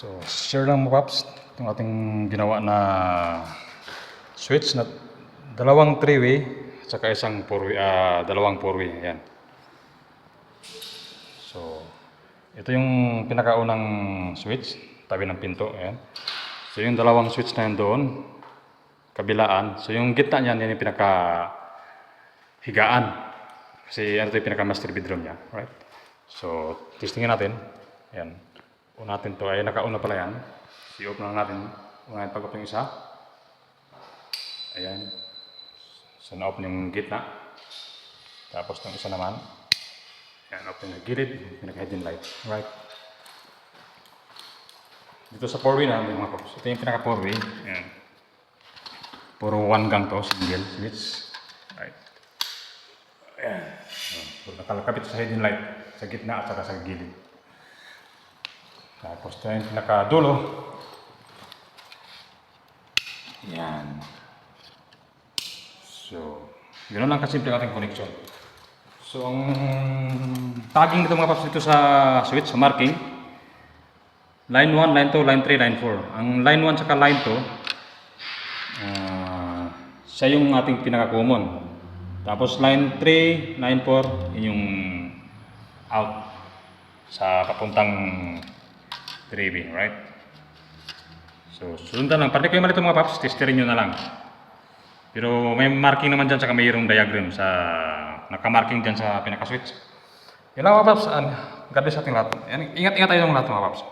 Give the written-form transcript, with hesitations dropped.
So, share lang mo Paps, itong ating ginawa na switch na dalawang 3-way at saka isang 4-way, dalawang 4-way. Ayan. So, ito yung pinakaunang switch, tabi ng pinto. Ayan. So, yung dalawang switch na yun doon, kabilaan. So, yung gitna niyan, yan yung pinaka higaan. Kasi yan ito yung pinaka master bedroom niya. Right? So, testingin natin. Ayan. Una natin to ay nakauna pala yan. I-open lang natin. Una natin pag-open yung isa. Ayan. So, na-open yung gitna. Tapos yung isa naman. Ayan, open yung gilid. Pinaka-hidden light. Right. Dito sa 4-way na, mga pops. Ito yung pinaka 4-way. Ayan. Puro one gang to, single switch. Right. Ayan. So, nakalakabit sa hidden light. Sa gitna at saka sa gilid. Tapos ito yung pinakadulo. Yan. So, ganoon lang kasimple ang ating connection. So, ang tagging nito mga paps dito sa switch, sa marking. Line 1, line 2, line 3, line 4. Ang line 1 saka line 2, siya yung ating pinaka-common. Tapos line 3, line 4, yun yung out sa papuntang 3B, right? So, sundan lang. Pwede kayo malito mga paps, testerin nyo na lang. Pero may marking naman dyan, saka mayroong diagram sa nakamarking dyan sa pinaka-switch. Yan lang mga paps. God bless ating lahat. Ingat-ingat tayo ng lahat mga paps.